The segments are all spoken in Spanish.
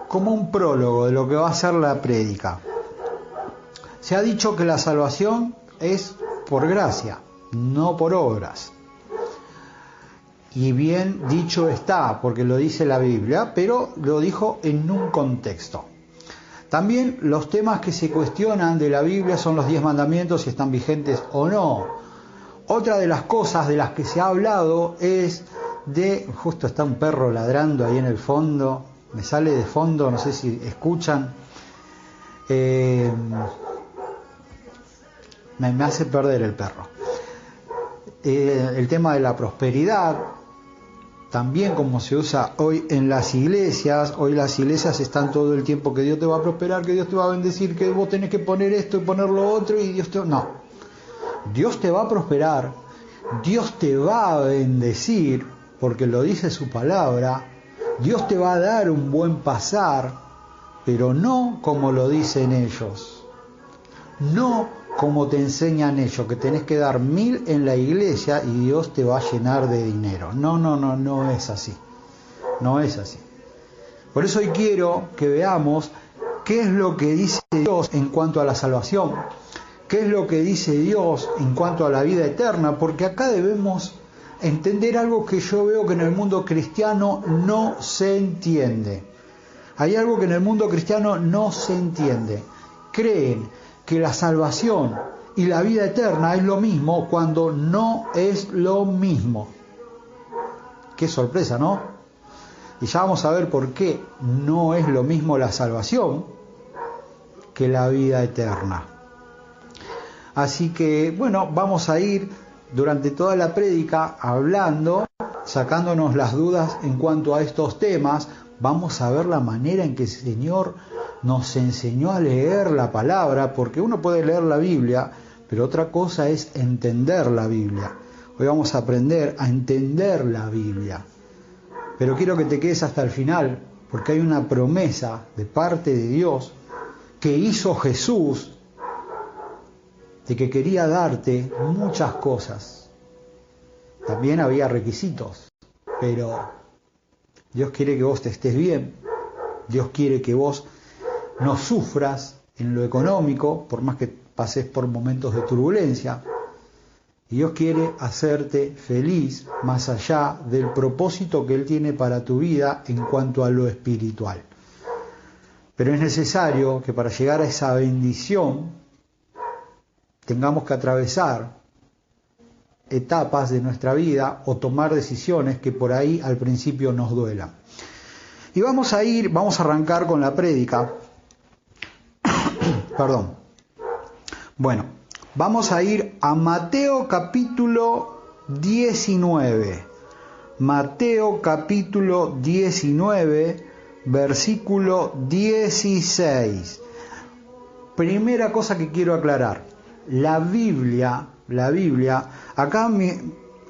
como un prólogo de lo que va a ser la prédica. Se ha dicho que la salvación es por gracia, no por obras. Y bien dicho está, porque lo dice la Biblia, pero lo dijo en un contexto. También los temas que se cuestionan de la Biblia son los 10 mandamientos, si están vigentes o no. Otra de las cosas de las que se ha hablado es de... Justo está un perro ladrando ahí en el fondo, me sale de fondo, no sé si escuchan. Me hace perder el perro. El tema de la prosperidad, también como se usa hoy en las iglesias. Hoy las iglesias están todo el tiempo que Dios te va a prosperar, que Dios te va a bendecir, que vos tenés que poner esto y poner lo otro, y Dios te... No, Dios te va a prosperar, Dios te va a bendecir, porque lo dice su palabra. Dios te va a dar un buen pasar, pero no como lo dicen ellos, no como te enseñan ellos, que tenés que dar 1000 en la iglesia y Dios te va a llenar de dinero. No es así. No es así. Por eso hoy quiero que veamos qué es lo que dice Dios en cuanto a la salvación, qué es lo que dice Dios en cuanto a la vida eterna, porque acá debemos entender algo que yo veo que en el mundo cristiano no se entiende. Hay algo que en el mundo cristiano no se entiende. Creen que la salvación y la vida eterna es lo mismo cuando no es lo mismo. Qué sorpresa, ¿no? Y ya vamos a ver por qué no es lo mismo la salvación que la vida eterna. Así que, bueno, vamos a ir durante toda la prédica hablando, sacándonos las dudas en cuanto a estos temas. Vamos a ver la manera en que el Señor nos enseñó a leer la palabra, porque uno puede leer la Biblia, pero otra cosa es entender la Biblia. Hoy vamos a aprender a entender la Biblia. Pero quiero que te quedes hasta el final, porque hay una promesa de parte de Dios que hizo Jesús, de que quería darte muchas cosas. También había requisitos, pero Dios quiere que vos te estés bien. Dios quiere que vos no sufras en lo económico, por más que pases por momentos de turbulencia. Y Dios quiere hacerte feliz más allá del propósito que Él tiene para tu vida en cuanto a lo espiritual. Pero es necesario que para llegar a esa bendición tengamos que atravesar etapas de nuestra vida o tomar decisiones que por ahí al principio nos duelan. Y vamos a arrancar con la prédica. Perdón. Bueno, vamos a ir a Mateo capítulo 19. Mateo capítulo 19, versículo 16. Primera cosa que quiero aclarar. La Biblia, acá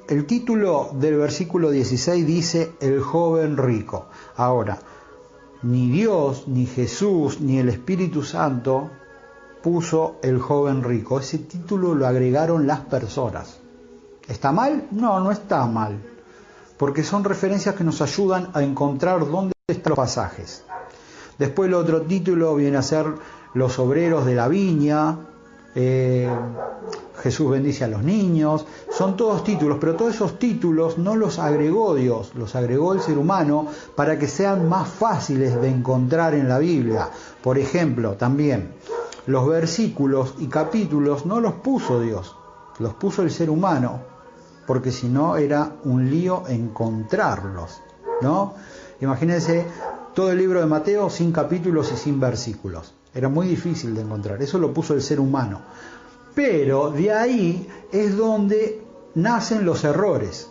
el título del versículo 16 dice el joven rico. Ahora, ni Dios, ni Jesús, ni el Espíritu Santo puso el joven rico. Ese título lo agregaron las personas. ¿Está mal? No, no está mal. Porque son referencias que nos ayudan a encontrar dónde están los pasajes. Después el otro título viene a ser los obreros de la viña. Jesús bendice a los niños. Son todos títulos, pero todos esos títulos no los agregó Dios, los agregó el ser humano para que sean más fáciles de encontrar en la Biblia. Por ejemplo, también los versículos y capítulos no los puso Dios, los puso el ser humano, porque si no era un lío encontrarlos, ¿no? Imagínense todo el libro de Mateo sin capítulos y sin versículos. Era muy difícil de encontrar, eso lo puso el ser humano. Pero de ahí es donde nacen los errores.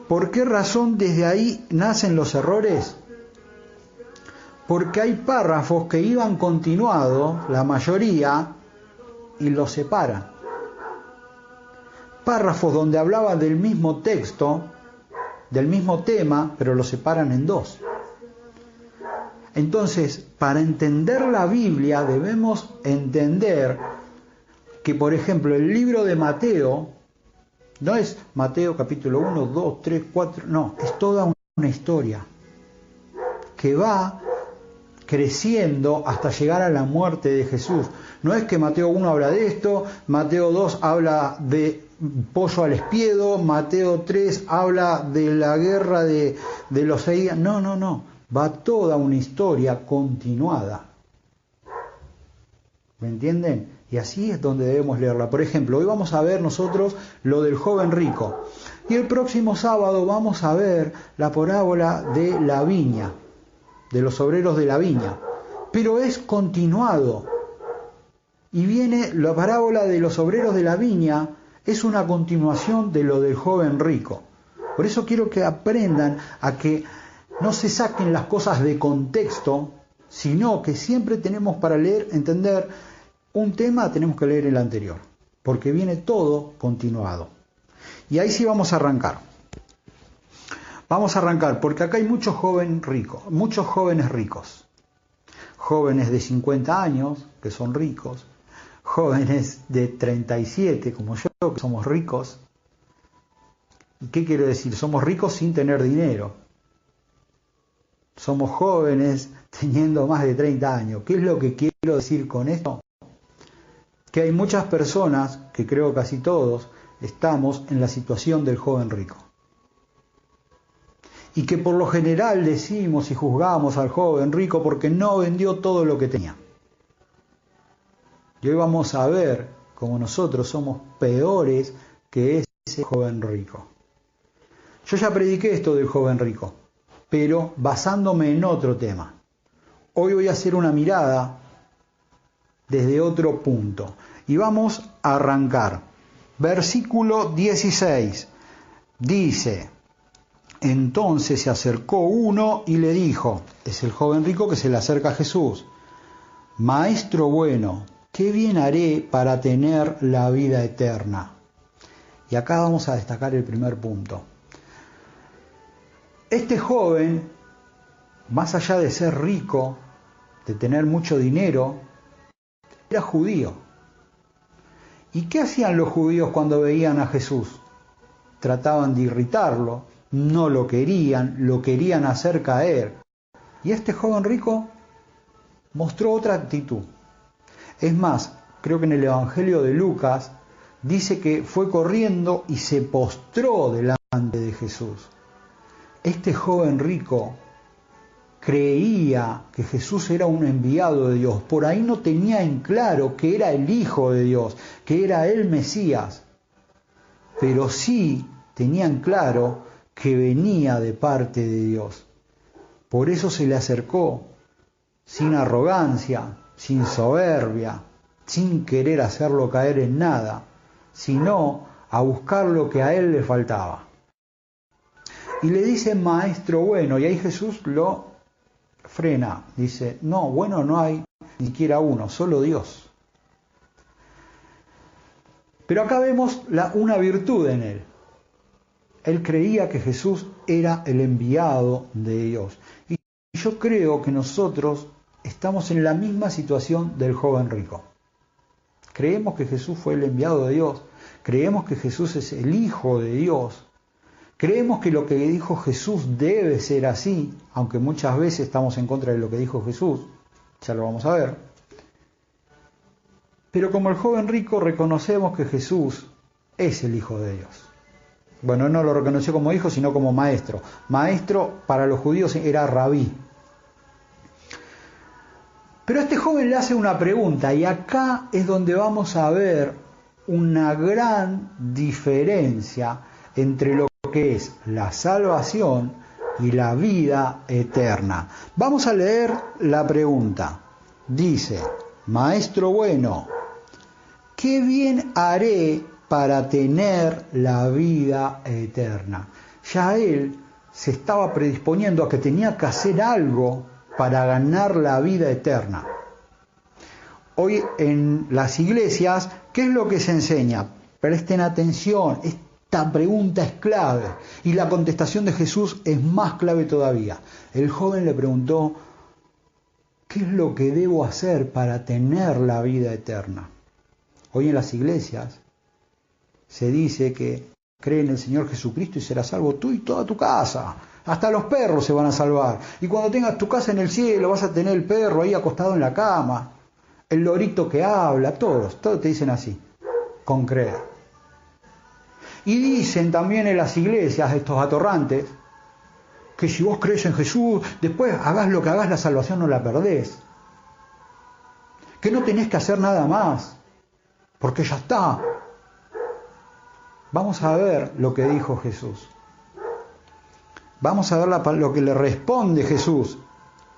¿Por qué razón desde ahí nacen los errores? Porque hay párrafos que iban continuados, la mayoría, y los separan. Párrafos donde hablaban del mismo texto, del mismo tema, pero los separan en dos. Entonces, para entender la Biblia debemos entender que, por ejemplo, el libro de Mateo no es Mateo capítulo 1, 2, 3, 4, no, es toda una historia que va creciendo hasta llegar a la muerte de Jesús. No es que Mateo 1 habla de esto, Mateo 2 habla de pollo al espiedo, Mateo 3 habla de la guerra de los 6 días. No, va toda una historia continuada. ¿Me entienden? Y así es donde debemos leerla. Por ejemplo, hoy vamos a ver nosotros lo del joven rico. Y el próximo sábado vamos a ver la parábola de la viña, de los obreros de la viña. Pero es continuado. Y viene la parábola de los obreros de la viña, es una continuación de lo del joven rico. Por eso quiero que aprendan a que no se saquen las cosas de contexto, sino que siempre tenemos para leer, entender un tema, tenemos que leer el anterior, porque viene todo continuado. Y ahí sí vamos a arrancar. Vamos a arrancar, porque acá hay muchos jóvenes ricos, jóvenes de 50 años que son ricos, jóvenes de 37 como yo que somos ricos. ¿Y qué quiero decir? Somos ricos sin tener dinero. Somos jóvenes teniendo más de 30 años. ¿Qué es lo que quiero decir con esto? Que hay muchas personas, que creo casi todos, estamos en la situación del joven rico. Y que por lo general decimos y juzgamos al joven rico porque no vendió todo lo que tenía. Y hoy vamos a ver cómo nosotros somos peores que ese joven rico. Yo ya prediqué esto del joven rico, pero basándome en otro tema. Hoy voy a hacer una mirada desde otro punto. Y vamos a arrancar. Versículo 16. Dice: entonces se acercó uno y le dijo, es el joven rico que se le acerca a Jesús: Maestro bueno, ¿qué bien haré para tener la vida eterna? Y acá vamos a destacar el primer punto. Este joven, más allá de ser rico, de tener mucho dinero, era judío. ¿Y qué hacían los judíos cuando veían a Jesús? Trataban de irritarlo, no lo querían hacer caer. Y este joven rico mostró otra actitud. Es más, creo que en el Evangelio de Lucas dice que fue corriendo y se postró delante de Jesús. Este joven rico creía que Jesús era un enviado de Dios. Por ahí no tenía en claro que era el Hijo de Dios, que era el Mesías. Pero sí tenía en claro que venía de parte de Dios. Por eso se le acercó, sin arrogancia, sin soberbia, sin querer hacerlo caer en nada, sino a buscar lo que a él le faltaba. Y le dice: maestro bueno, y ahí Jesús lo frena, dice: no, bueno no hay ni siquiera uno, solo Dios. Pero acá vemos una virtud en él. Él creía que Jesús era el enviado de Dios. Y yo creo que nosotros estamos en la misma situación del joven rico. Creemos que Jesús fue el enviado de Dios, creemos que Jesús es el Hijo de Dios, creemos que lo que dijo Jesús debe ser así, aunque muchas veces estamos en contra de lo que dijo Jesús, ya lo vamos a ver. Pero como el joven rico reconocemos que Jesús es el Hijo de Dios. Bueno, no lo reconoció como hijo, sino como maestro. Maestro para los judíos era rabí. Pero a este joven le hace una pregunta, y acá es donde vamos a ver una gran diferencia entre lo que es la salvación y la vida eterna. Vamos a leer la pregunta. Dice: Maestro bueno, ¿qué bien haré para tener la vida eterna? Ya él se estaba predisponiendo a que tenía que hacer algo para ganar la vida eterna. Hoy en las iglesias, ¿qué es lo que se enseña? Presten atención, esta pregunta es clave, y la contestación de Jesús es más clave todavía. El joven le preguntó: ¿qué es lo que debo hacer para tener la vida eterna? Hoy en las iglesias se dice que cree en el Señor Jesucristo y serás salvo tú y toda tu casa. Hasta los perros se van a salvar. Y cuando tengas tu casa en el cielo, vas a tener el perro ahí acostado en la cama, el lorito que habla, todos te dicen así, con creer. Y dicen también en las iglesias, estos atorrantes, que si vos crees en Jesús, después hagas lo que hagas, la salvación no la perdés. Que no tenés que hacer nada más, porque ya está. Vamos a ver lo que dijo Jesús. Vamos a ver lo que le responde Jesús.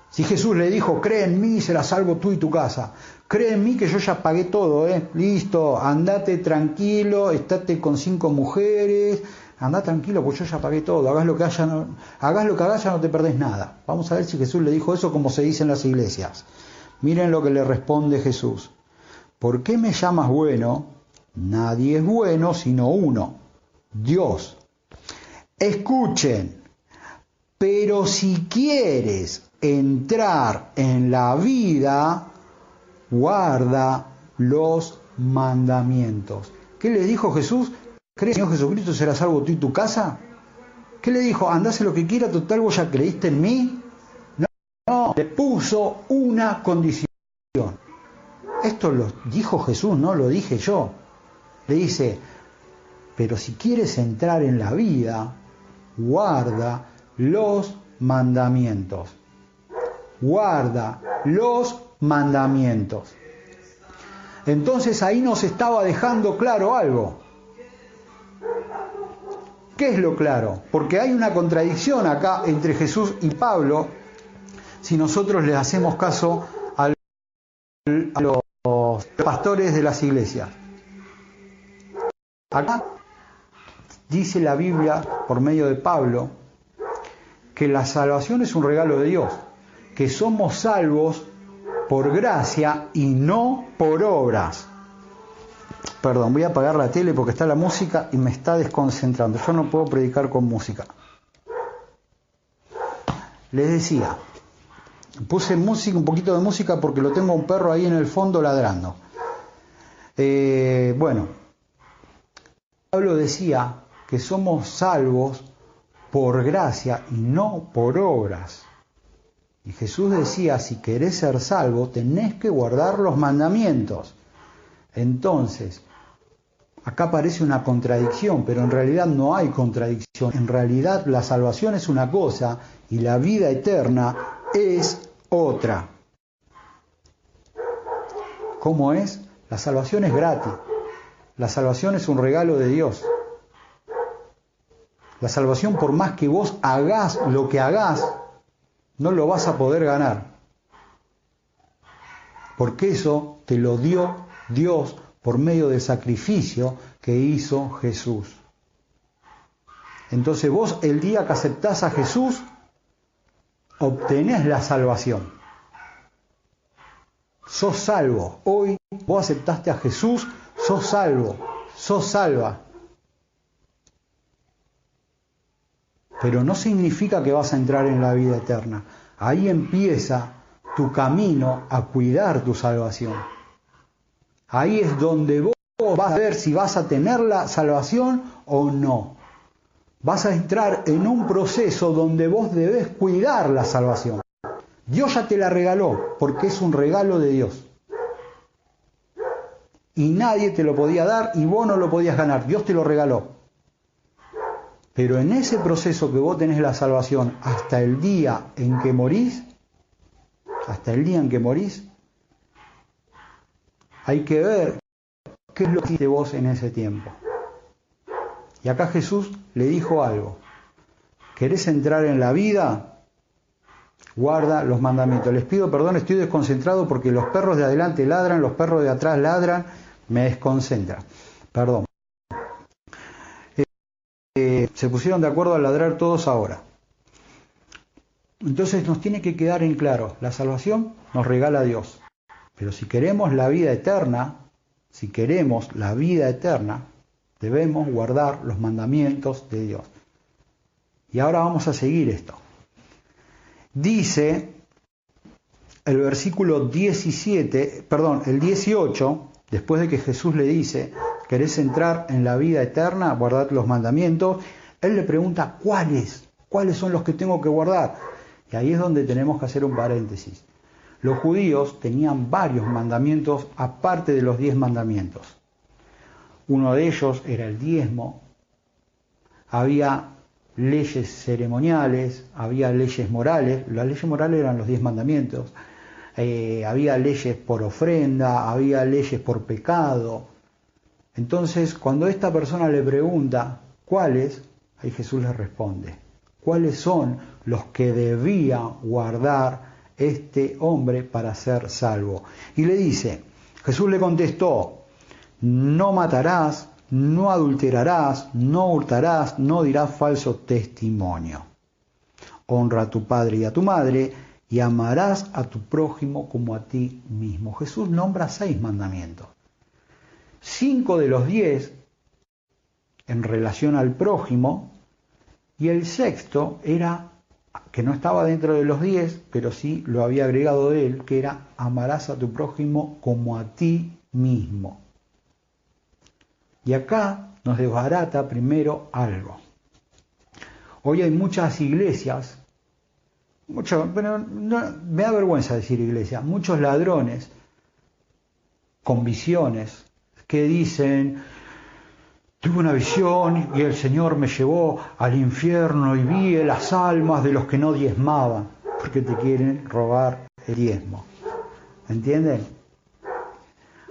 Si Jesús le dijo, cree en mí, serás salvo tú y tu casa. Cree en mí que yo ya pagué todo, listo, andate tranquilo, estate con 5 mujeres, andá tranquilo, pues yo ya pagué todo, hagas lo que hagas, ya no te perdés nada. Vamos a ver si Jesús le dijo eso como se dice en las iglesias. Miren lo que le responde Jesús. ¿Por qué me llamas bueno? Nadie es bueno sino uno, Dios. Escuchen, pero si quieres entrar en la vida, guarda los mandamientos. ¿Qué le dijo Jesús? ¿Crees en Señor Jesucristo, serás salvo tú y tu casa? ¿Qué le dijo? Andase lo que quiera, total, vos ya creíste en mí. No, le puso una condición. Esto lo dijo Jesús, no lo dije yo. Le dice, pero si quieres entrar en la vida, guarda los mandamientos. Guarda los mandamientos. Entonces ahí nos estaba dejando claro algo. ¿Qué es lo claro? Porque hay una contradicción acá entre Jesús y Pablo si nosotros les hacemos caso a los pastores de las iglesias. Acá dice la Biblia, por medio de Pablo, que la salvación es un regalo de Dios, que somos salvos por gracia y no por obras. Perdón, voy a apagar la tele porque está la música y me está desconcentrando. Yo no puedo predicar con música. Les decía, puse música, un poquito de música porque lo tengo a un perro ahí en el fondo ladrando. Bueno, Pablo decía que somos salvos por gracia y no por obras. Y Jesús decía, si querés ser salvo, tenés que guardar los mandamientos. Entonces, acá parece una contradicción, pero en realidad no hay contradicción. En realidad la salvación es una cosa y la vida eterna es otra. ¿Cómo es? La salvación es gratis. La salvación es un regalo de Dios. La salvación, por más que vos hagás lo que hagás, no lo vas a poder ganar. Porque eso te lo dio Dios por medio del sacrificio que hizo Jesús. Entonces vos, el día que aceptás a Jesús, obtenés la salvación. Sos salvo. Hoy vos aceptaste a Jesús, sos salvo, sos salva. Pero no significa que vas a entrar en la vida eterna. Ahí empieza tu camino a cuidar tu salvación. Ahí es donde vos vas a ver si vas a tener la salvación o no. Vas a entrar en un proceso donde vos debés cuidar la salvación. Dios ya te la regaló, porque es un regalo de Dios. Y nadie te lo podía dar y vos no lo podías ganar. Dios te lo regaló. Pero en ese proceso que vos tenés la salvación hasta el día en que morís, hay que ver qué es lo que hiciste vos en ese tiempo. Y acá Jesús le dijo algo. ¿Querés entrar en la vida? Guarda los mandamientos. Les pido perdón, estoy desconcentrado porque los perros de adelante ladran, los perros de atrás ladran, me desconcentra. Perdón. Se pusieron de acuerdo a ladrar todos ahora. Entonces nos tiene que quedar en claro, la salvación nos regala Dios. Pero si queremos la vida eterna, debemos guardar los mandamientos de Dios. Y ahora vamos a seguir esto. Dice el versículo 18, después de que Jesús le dice, ¿querés entrar en la vida eterna? Guardad los mandamientos. Él le pregunta, ¿cuáles? ¿Cuáles son los que tengo que guardar? Y ahí es donde tenemos que hacer un paréntesis. Los judíos tenían varios mandamientos aparte de los 10 mandamientos. Uno de ellos era el diezmo. Había leyes ceremoniales, había leyes morales. Las leyes morales eran los 10 mandamientos. Había leyes por ofrenda, había leyes por pecado. Entonces, cuando esta persona le pregunta cuáles, ahí Jesús le responde, cuáles son los que debía guardar este hombre para ser salvo. Y le dice, Jesús le contestó, no matarás, no adulterarás, no hurtarás, no dirás falso testimonio. Honra a tu padre y a tu madre y amarás a tu prójimo como a ti mismo. Jesús nombra 6 mandamientos. 5 de los 10 en relación al prójimo y el sexto era, que no estaba dentro de los 10, pero sí lo había agregado él, que era amarás a tu prójimo como a ti mismo. Y acá nos desbarata primero algo. Hoy hay muchas iglesias, pero me da vergüenza decir iglesia, muchos ladrones con visiones que dicen, tuve una visión y el Señor me llevó al infierno y vi las almas de los que no diezmaban, porque te quieren robar el diezmo. ¿Entienden?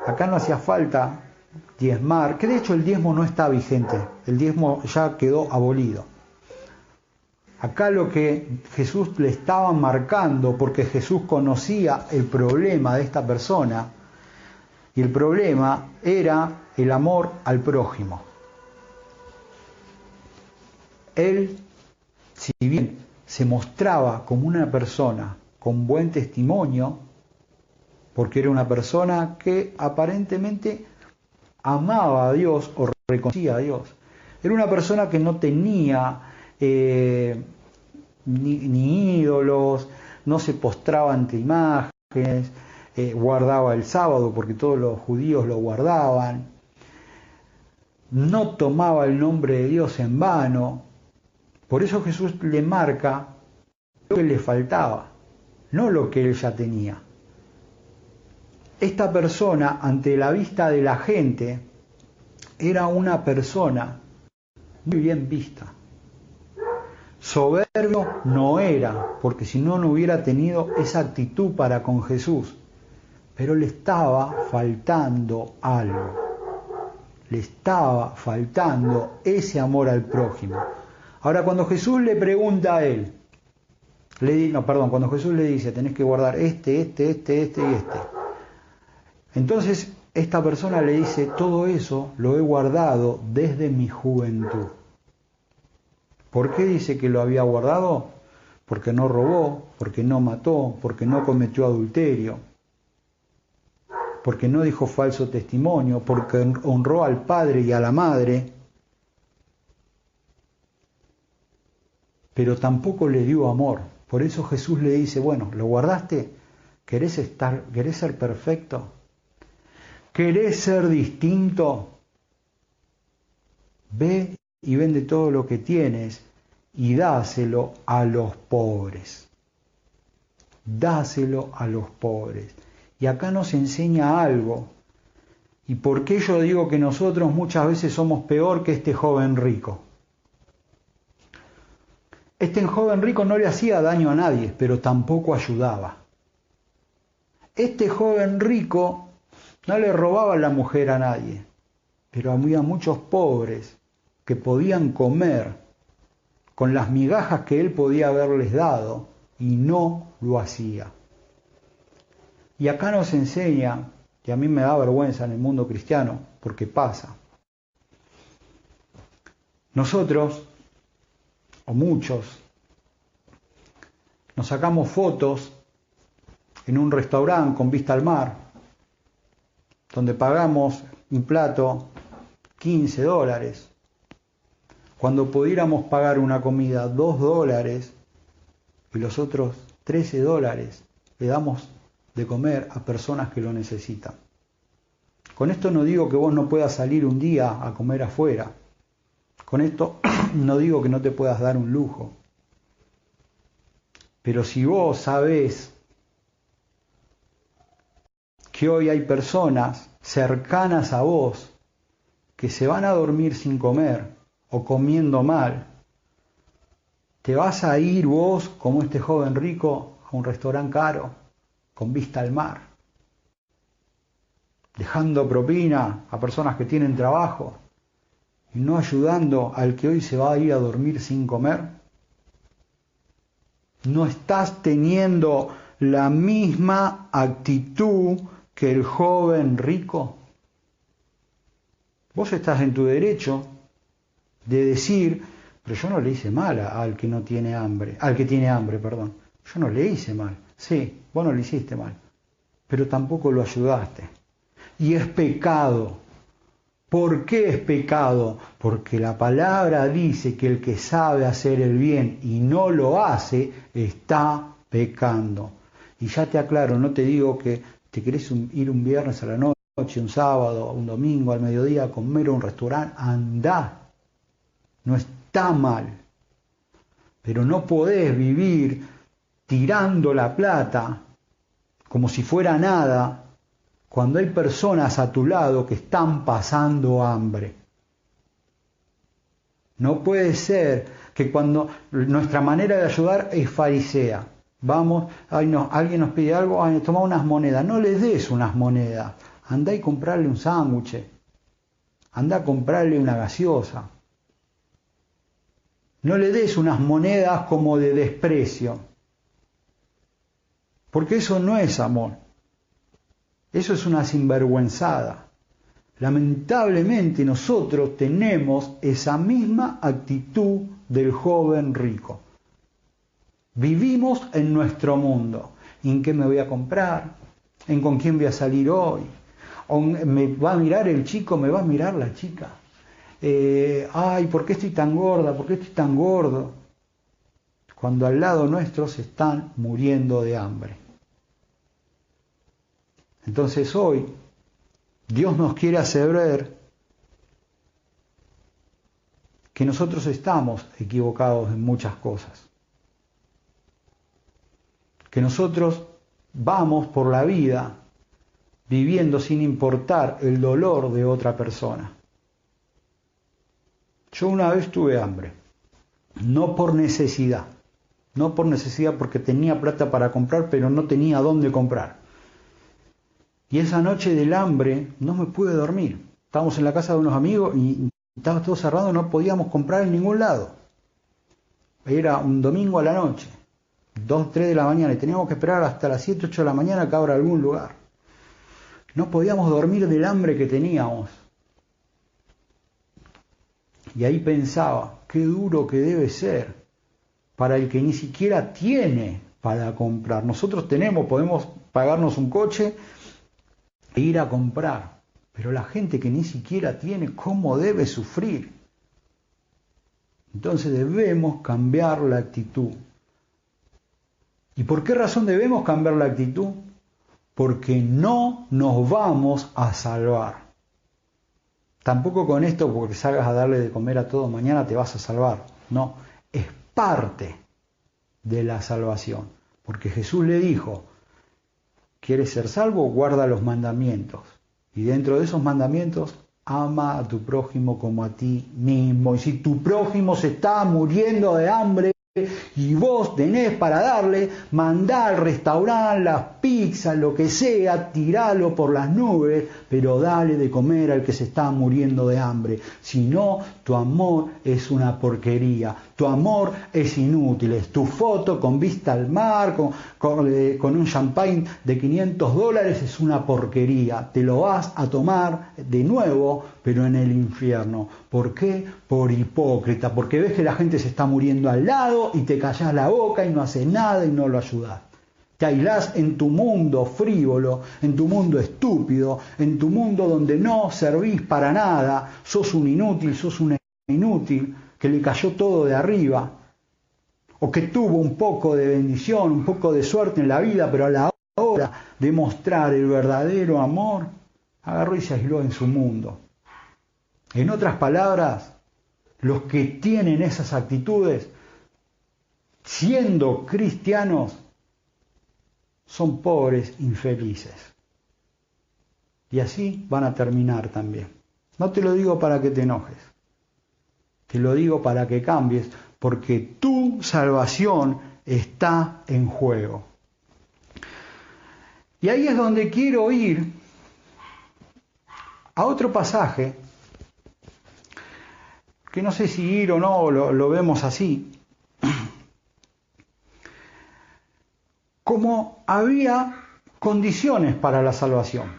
Acá no hacía falta diezmar, que de hecho el diezmo no está vigente, el diezmo ya quedó abolido. Acá lo que Jesús le estaba marcando, porque Jesús conocía el problema de esta persona, y el problema era el amor al prójimo. Él, si bien se mostraba como una persona con buen testimonio, porque era una persona que aparentemente amaba a Dios o reconocía a Dios, era una persona que no tenía ni ídolos, no se postraba ante imágenes, guardaba el sábado porque todos los judíos lo guardaban, no tomaba el nombre de Dios en vano. Por eso Jesús le marca lo que le faltaba, no lo que él ya tenía. Esta persona, ante la vista de la gente, era una persona muy bien vista. Soberbio no era, porque si no, no hubiera tenido esa actitud para con Jesús. Pero le estaba faltando algo. Le estaba faltando ese amor al prójimo. Ahora, cuando Jesús le pregunta a él, cuando Jesús le dice, tenés que guardar este y este. Entonces, esta persona le dice, todo eso lo he guardado desde mi juventud. ¿Por qué dice que lo había guardado? Porque no robó, porque no mató, porque no cometió adulterio, porque no dijo falso testimonio, porque honró al padre y a la madre, pero tampoco le dio amor. Por eso Jesús le dice, bueno, ¿lo guardaste? ¿Querés ser perfecto? ¿Querés ser distinto? Ve y vende todo lo que tienes y dáselo a los pobres. Dáselo a los pobres. Y acá nos enseña algo. ¿Y por qué yo digo que nosotros muchas veces somos peor que este joven rico? Este joven rico no le hacía daño a nadie, pero tampoco ayudaba. Este joven rico no le robaba la mujer a nadie, pero había muchos pobres que podían comer con las migajas que él podía haberles dado y no lo hacía. Y acá nos enseña, y a mí me da vergüenza en el mundo cristiano, porque pasa. Nosotros, o muchos, nos sacamos fotos en un restaurante con vista al mar, donde pagamos un plato $15, cuando pudiéramos pagar una comida $2 y los otros $13 le damos de comer a personas que lo necesitan. Con esto no digo que vos no puedas salir un día a comer afuera. Con esto no digo que no te puedas dar un lujo. Pero si vos sabés que hoy hay personas cercanas a vos que se van a dormir sin comer o comiendo mal, ¿te vas a ir vos, como este joven rico, a un restaurante caro, con vista al mar, dejando propina a personas que tienen trabajo y no ayudando al que hoy se va a ir a dormir sin comer? ¿No estás teniendo la misma actitud que el joven rico? Vos estás en tu derecho de decir, pero yo no le hice mal al que no tiene hambre, al que tiene hambre, perdón. Yo no le hice mal. Sí, vos no le hiciste mal, pero tampoco lo ayudaste. Y es pecado. ¿Por qué es pecado? Porque la palabra dice que el que sabe hacer el bien y no lo hace, está pecando. Y ya te aclaro, no te digo que te querés ir un viernes a la noche, un sábado, un domingo, al mediodía a comer a un restaurante, andá. No está mal. Pero no podés vivir tirando la plata como si fuera nada cuando hay personas a tu lado que están pasando hambre. No puede ser que cuando nuestra manera de ayudar es farisea. Vamos, alguien nos pide algo, toma unas monedas. No les des unas monedas. Andá y comprarle un sándwich. Andá a comprarle una gaseosa. No le des unas monedas como de desprecio. Porque eso no es amor. Eso es una sinvergüenzada. Lamentablemente nosotros tenemos esa misma actitud del joven rico. Vivimos en nuestro mundo. ¿En qué me voy a comprar? ¿En con quién voy a salir hoy? ¿O me va a mirar el chico? ¿Me va a mirar la chica? ¿Por qué estoy tan gorda? ¿Por qué estoy tan gordo? Cuando al lado nuestro se están muriendo de hambre. Entonces hoy Dios nos quiere hacer ver que nosotros estamos equivocados en muchas cosas. Que nosotros vamos por la vida viviendo sin importar el dolor de otra persona. Yo una vez tuve hambre, no por necesidad porque tenía plata para comprar, pero no tenía dónde comprar. Y esa noche del hambre no me pude dormir. Estábamos en la casa de unos amigos y estaba todo cerrado, no podíamos comprar en ningún lado. Era un domingo a la noche, 2, 3 de la mañana, y teníamos que esperar hasta las 7, 8 de la mañana que abra algún lugar. No podíamos dormir del hambre que teníamos. Y ahí pensaba, qué duro que debe ser para el que ni siquiera tiene para comprar. Nosotros podemos pagarnos un coche e ir a comprar, pero la gente que ni siquiera tiene, ¿cómo debe sufrir? Entonces debemos cambiar la actitud. ¿Y por qué razón debemos cambiar la actitud? Porque no nos vamos a salvar. Tampoco con esto, porque salgas a darle de comer a todos mañana te vas a salvar. No, es parte de la salvación. Porque Jesús le dijo, ¿quieres ser salvo? Guarda los mandamientos. Y dentro de esos mandamientos, ama a tu prójimo como a ti mismo. Y si tu prójimo se está muriendo de hambre y vos tenés para darle, mandá al restaurante, las pizzas, lo que sea, tiralo por las nubes, pero dale de comer al que se está muriendo de hambre. Si no, tu amor es una porquería, tu amor es inútil, es tu foto con vista al mar, con un champagne de $500 es una porquería, te lo vas a tomar de nuevo, pero en el infierno. ¿Por qué? Por hipócrita, porque ves que la gente se está muriendo al lado y te callás la boca y no haces nada y no lo ayudás. Te aislás en tu mundo frívolo, en tu mundo estúpido, en tu mundo donde no servís para nada, sos un inútil, sos una inútil, que le cayó todo de arriba, o que tuvo un poco de bendición, un poco de suerte en la vida, pero a la hora de mostrar el verdadero amor, agarró y se aisló en su mundo. En otras palabras, los que tienen esas actitudes siendo cristianos, son pobres, infelices. Y así van a terminar también. No te lo digo para que te enojes, te lo digo para que cambies, porque tu salvación está en juego. Y ahí es donde quiero ir a otro pasaje, que no sé si ir o no, lo vemos así. Como había condiciones para la salvación.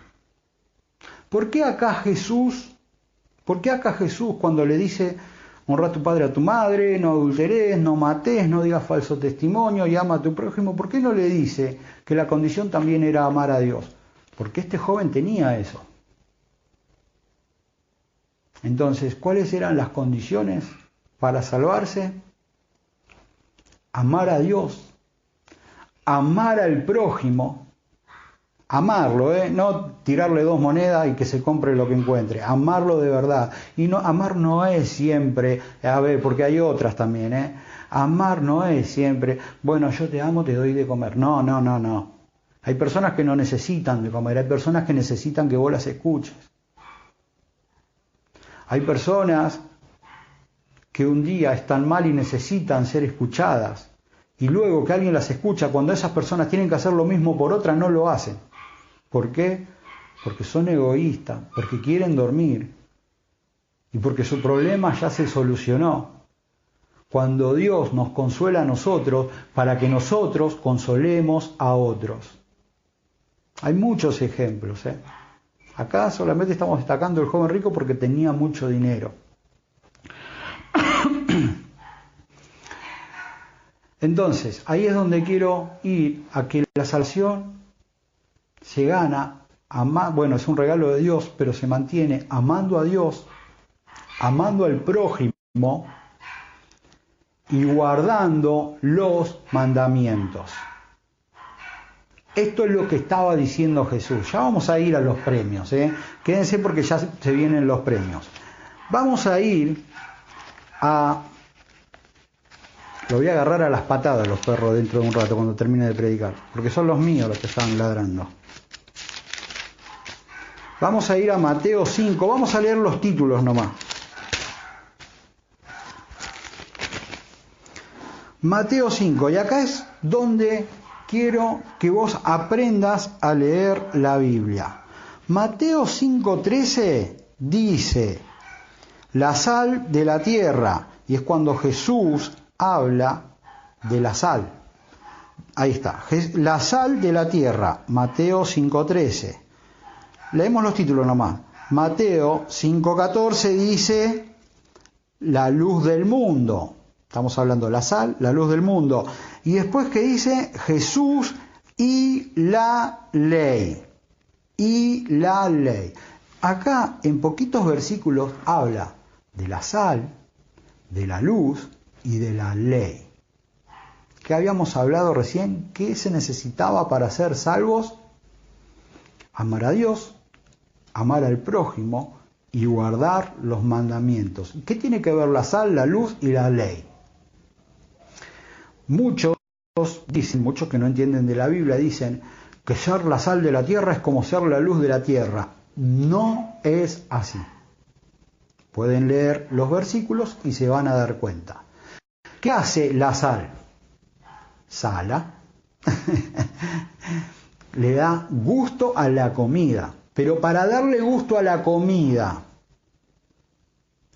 ¿Por qué acá Jesús cuando le dice, honra a tu padre y a tu madre, no adulteres, no mates, no digas falso testimonio y ama a tu prójimo, ¿por qué no le dice que la condición también era amar a Dios? Porque este joven tenía eso. Entonces, ¿cuáles eran las condiciones para salvarse? Amar a Dios, amar al prójimo, amarlo, no tirarle 2 monedas y que se compre lo que encuentre, amarlo de verdad. Y no, amar no es siempre, porque hay otras también, amar no es siempre, bueno, yo te amo, te doy de comer. No. Hay personas que no necesitan de comer, hay personas que necesitan que vos las escuches. Hay personas que un día están mal y necesitan ser escuchadas, y luego que alguien las escucha, cuando esas personas tienen que hacer lo mismo por otras, no lo hacen. ¿Por qué? Porque son egoístas, porque quieren dormir y porque su problema ya se solucionó. Cuando Dios nos consuela a nosotros para que nosotros consolemos a otros. Hay muchos ejemplos. Acá solamente estamos destacando el joven rico porque tenía mucho dinero. Entonces, ahí es donde quiero ir, a que la salvación se gana, es un regalo de Dios, pero se mantiene amando a Dios, amando al prójimo y guardando los mandamientos. Esto es lo que estaba diciendo Jesús. Ya vamos a ir a los premios, Quédense porque ya se vienen los premios. Vamos a ir a... Lo voy a agarrar a las patadas los perros dentro de un rato cuando termine de predicar, porque son los míos los que están ladrando. Vamos a ir a Mateo 5, vamos a leer los títulos nomás. Mateo 5, y acá es donde quiero que vos aprendas a leer la Biblia. Mateo 5:13 dice, la sal de la tierra, y es cuando Jesús habla de la sal. Ahí está, la sal de la tierra, Mateo 5:13. Leemos los títulos nomás. Mateo 5:14 dice, la luz del mundo. Estamos hablando de la sal, la luz del mundo. Y después que dice, Jesús y la ley. Y la ley. Acá en poquitos versículos habla de la sal, de la luz y de la ley. ¿Qué habíamos hablado recién? ¿Qué se necesitaba para ser salvos? Amar a Dios, amar al prójimo y guardar los mandamientos. ¿Qué tiene que ver la sal, la luz y la ley? Muchos que no entienden de la Biblia, dicen que ser la sal de la tierra es como ser la luz de la tierra. No es así. Pueden leer los versículos y se van a dar cuenta. ¿Qué hace la sal? Sala. Le da gusto a la comida. Pero para darle gusto a la comida,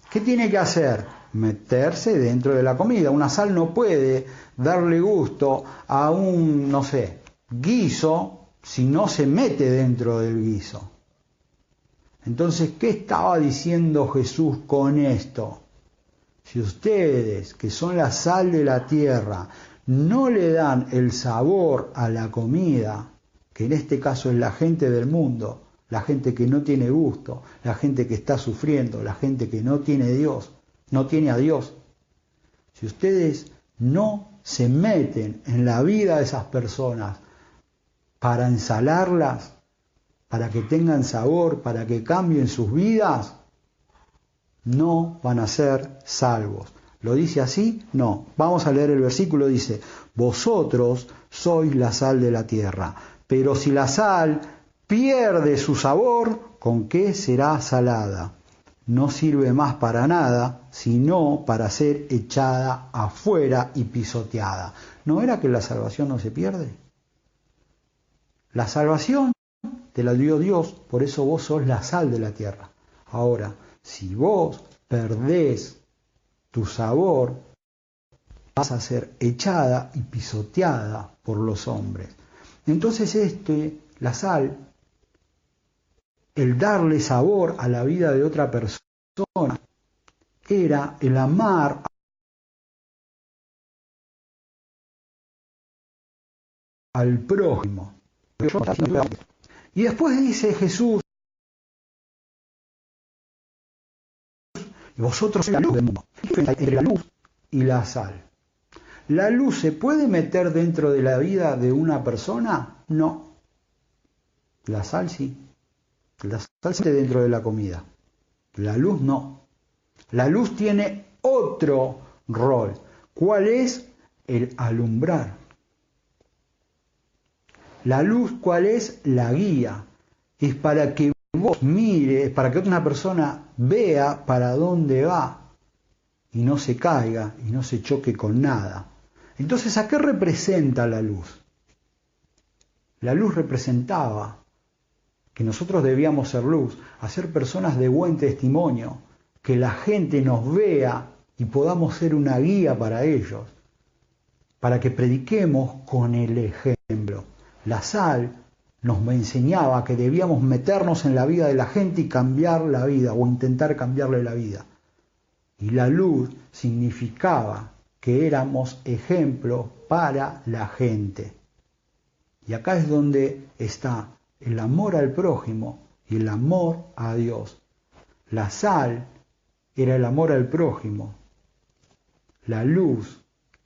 ¿qué tiene que hacer? Meterse dentro de la comida. Una sal no puede darle gusto a un, guiso si no se mete dentro del guiso. Entonces, ¿qué estaba diciendo Jesús con esto? Si ustedes, que son la sal de la tierra, no le dan el sabor a la comida, que en este caso es la gente del mundo, la gente que no tiene gusto, la gente que está sufriendo, la gente que no tiene Dios, no tiene a Dios. Si ustedes no se meten en la vida de esas personas para ensalarlas, para que tengan sabor, para que cambien sus vidas, no van a ser salvos. ¿Lo dice así? No. Vamos a leer el versículo, dice, vosotros sois la sal de la tierra, pero si la sal pierde su sabor, ¿con qué será salada? No sirve más para nada, sino para ser echada afuera y pisoteada. ¿No era que la salvación no se pierde? La salvación te la dio Dios, por eso vos sos la sal de la tierra. Ahora, si vos perdés tu sabor, vas a ser echada y pisoteada por los hombres. Entonces la sal, el darle sabor a la vida de otra persona, era el amar al prójimo. Y después dice Jesús, vosotros sois la luz del mundo, entre la luz y la sal. ¿La luz se puede meter dentro de la vida de una persona? No. La sal sí. La sal se mete dentro de la comida. La luz no. La luz tiene otro rol. ¿Cuál es? El alumbrar. La luz, ¿cuál es? La guía. Es para que vos mires, para que otra persona vea para dónde va y no se caiga y no se choque con nada. Entonces, ¿a qué representa la luz? La luz representaba que nosotros debíamos ser luz, a ser personas de buen testimonio, que la gente nos vea y podamos ser una guía para ellos, para que prediquemos con el ejemplo. La sal nos enseñaba que debíamos meternos en la vida de la gente y cambiar la vida, o intentar cambiarle la vida. Y la luz significaba que éramos ejemplo para la gente. Y acá es donde está el amor al prójimo y el amor a Dios. La sal era el amor al prójimo. La luz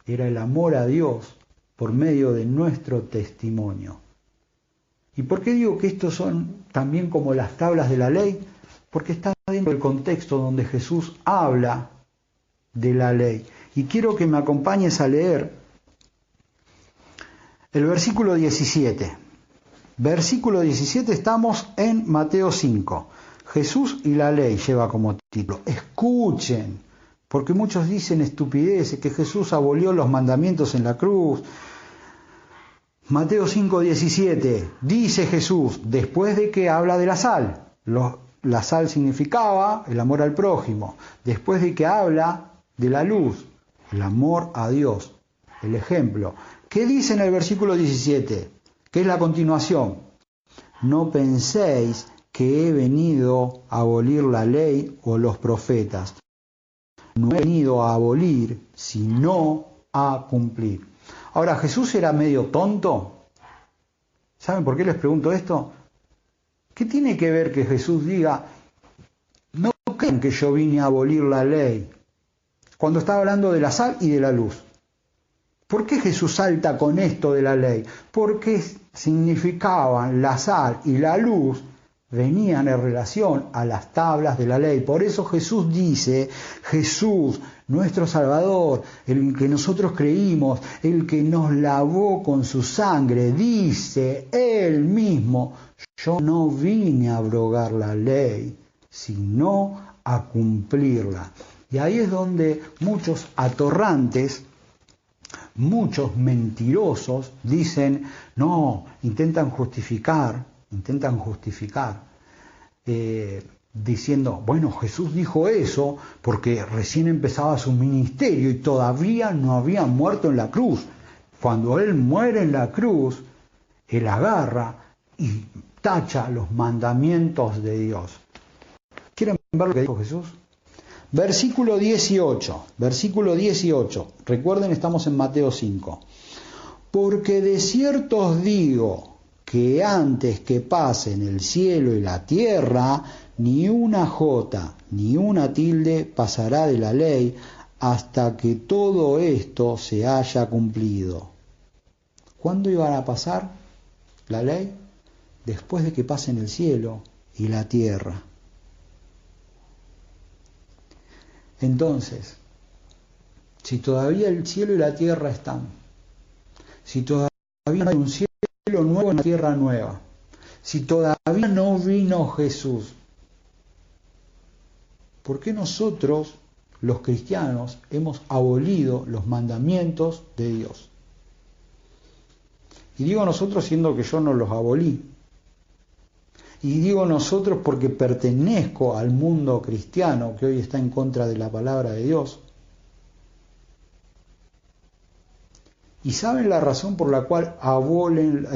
era el amor a Dios por medio de nuestro testimonio. ¿Y por qué digo que estos son también como las tablas de la ley? Porque está dentro del contexto donde Jesús habla de la ley. Y quiero que me acompañes a leer el versículo 17. Versículo 17, estamos en Mateo 5. Jesús y la ley lleva como título. Escuchen, porque muchos dicen estupideces, que Jesús abolió los mandamientos en la cruz. Mateo 5, 17, dice Jesús, después de que habla de la sal. La sal significaba el amor al prójimo. Después de que habla de la luz, el amor a Dios, el ejemplo. ¿Qué dice en el versículo 17? ¿Qué es la continuación? No penséis que he venido a abolir la ley o los profetas. No he venido a abolir, sino a cumplir. Ahora, ¿Jesús era medio tonto? ¿Saben por qué les pregunto esto? ¿Qué tiene que ver que Jesús diga, no crean que yo vine a abolir la ley? Cuando está hablando de la sal y de la luz. ¿Por qué Jesús salta con esto de la ley? Porque significaban la sal y la luz, venían en relación a las tablas de la ley. Por eso Jesús dice, Jesús, nuestro Salvador, el que nosotros creímos, el que nos lavó con su sangre, dice él mismo, yo no vine a abrogar la ley, sino a cumplirla. Y ahí es donde muchos atorrantes, muchos mentirosos dicen, no, intentan justificar, diciendo, bueno, Jesús dijo eso porque recién empezaba su ministerio y todavía no había muerto en la cruz. Cuando Él muere en la cruz, Él agarra y tacha los mandamientos de Dios. ¿Quieren ver lo que dijo Jesús? Versículo 18. Recuerden, estamos en Mateo 5. Porque de cierto os digo que antes que pasen el cielo y la tierra, ni una jota ni una tilde pasará de la ley hasta que todo esto se haya cumplido. ¿Cuándo iban a pasar la ley? Después de que pasen el cielo y la tierra. Entonces, Si todavía el cielo y la tierra están, si todavía no hay un cielo nuevo y una tierra nueva, si todavía no vino Jesús, ¿por qué nosotros, los cristianos, hemos abolido los mandamientos de Dios? Y digo nosotros siendo que yo no los abolí. Y digo nosotros porque pertenezco al mundo cristiano que hoy está en contra de la palabra de Dios. ¿Y saben la razón por la cual abolen,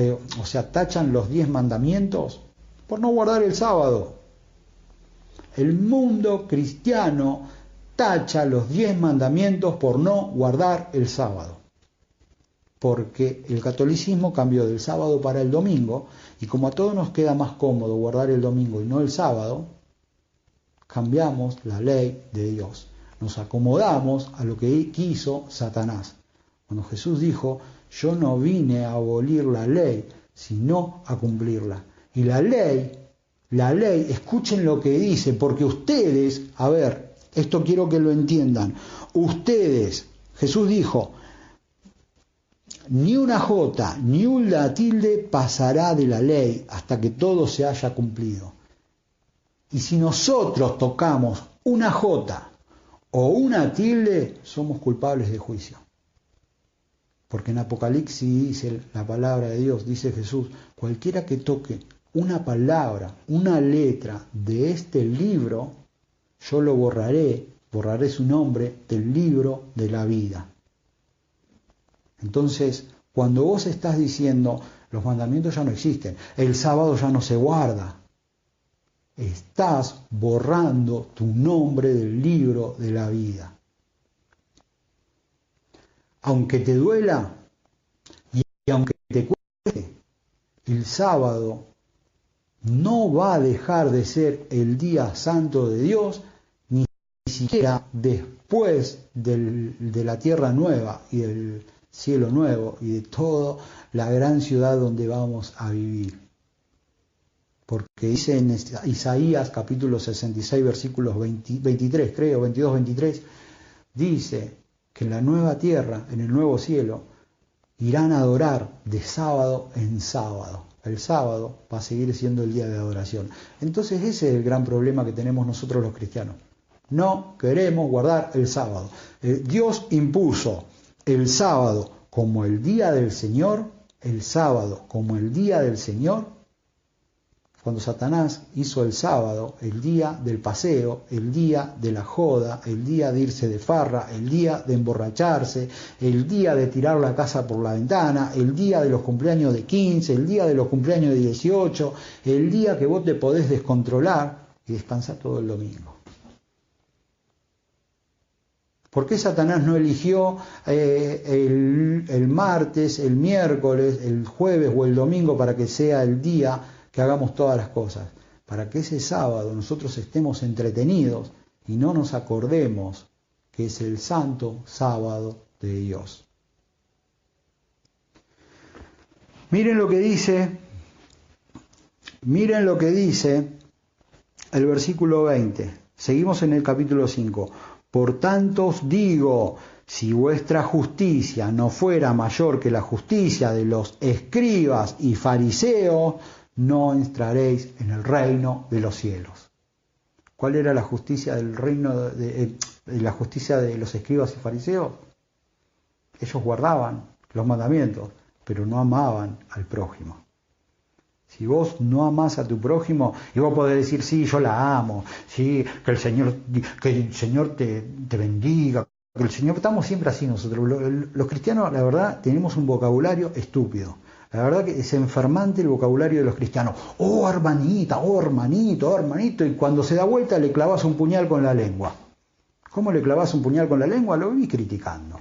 tachan los 10 mandamientos? Por no guardar el sábado. El mundo cristiano tacha los 10 mandamientos por no guardar el sábado. Porque el catolicismo cambió del sábado para el domingo, y como a todos nos queda más cómodo guardar el domingo y no el sábado, cambiamos la ley de Dios. Nos acomodamos a lo que quiso Satanás. Cuando Jesús dijo, yo no vine a abolir la ley, sino a cumplirla. Y la ley, escuchen lo que dice, porque ustedes, a ver, esto quiero que lo entiendan, ustedes, Jesús dijo, ni una jota, ni una tilde pasará de la ley hasta que todo se haya cumplido. Y si nosotros tocamos una jota o una tilde, somos culpables de juicio. Porque en Apocalipsis dice la palabra de Dios, dice Jesús, cualquiera que toque una palabra, una letra de este libro, yo lo borraré su nombre del libro de la vida. Entonces, cuando vos estás diciendo, los mandamientos ya no existen, el sábado ya no se guarda, estás borrando tu nombre del libro de la vida. Aunque te duela y aunque te cueste, el sábado no va a dejar de ser el día santo de Dios, ni siquiera después de la tierra nueva y del cielo nuevo y de toda la gran ciudad donde vamos a vivir. Porque dice en Isaías capítulo 66 versículos 23, creo, 22-23, dice que en la nueva tierra, en el nuevo cielo, irán a adorar de sábado en sábado. El sábado va a seguir siendo el día de adoración. Entonces ese es el gran problema que tenemos nosotros los cristianos. No queremos guardar el sábado. Dios impuso el sábado como el día del Señor, el sábado como el día del Señor. Cuando Satanás hizo el sábado, el día del paseo, el día de la joda, el día de irse de farra, el día de emborracharse, el día de tirar la casa por la ventana, el día de los cumpleaños de 15, el día de los cumpleaños de 18, el día que vos te podés descontrolar y descansar todo el domingo. ¿Por qué Satanás no eligió el martes, el miércoles, el jueves o el domingo para que sea el día que hagamos todas las cosas? Para que ese sábado nosotros estemos entretenidos y no nos acordemos que es el santo sábado de Dios. Miren lo que dice el versículo 20. Seguimos en el capítulo 5. Por tanto os digo, si vuestra justicia no fuera mayor que la justicia de los escribas y fariseos, no entraréis en el reino de los cielos. ¿Cuál era la justicia del reino la justicia de los escribas y fariseos? Ellos guardaban los mandamientos, pero no amaban al prójimo. Si vos no amás a tu prójimo, y vos podés decir, sí, yo la amo, sí, que el Señor te bendiga, que el Señor, estamos siempre así nosotros. Los cristianos, la verdad, tenemos un vocabulario estúpido. La verdad que es enfermante el vocabulario de los cristianos. Oh, hermanita, oh, hermanito, oh, hermanito, y cuando se da vuelta le clavas un puñal con la lengua. ¿Cómo le clavas un puñal con la lengua? Lo vi criticando.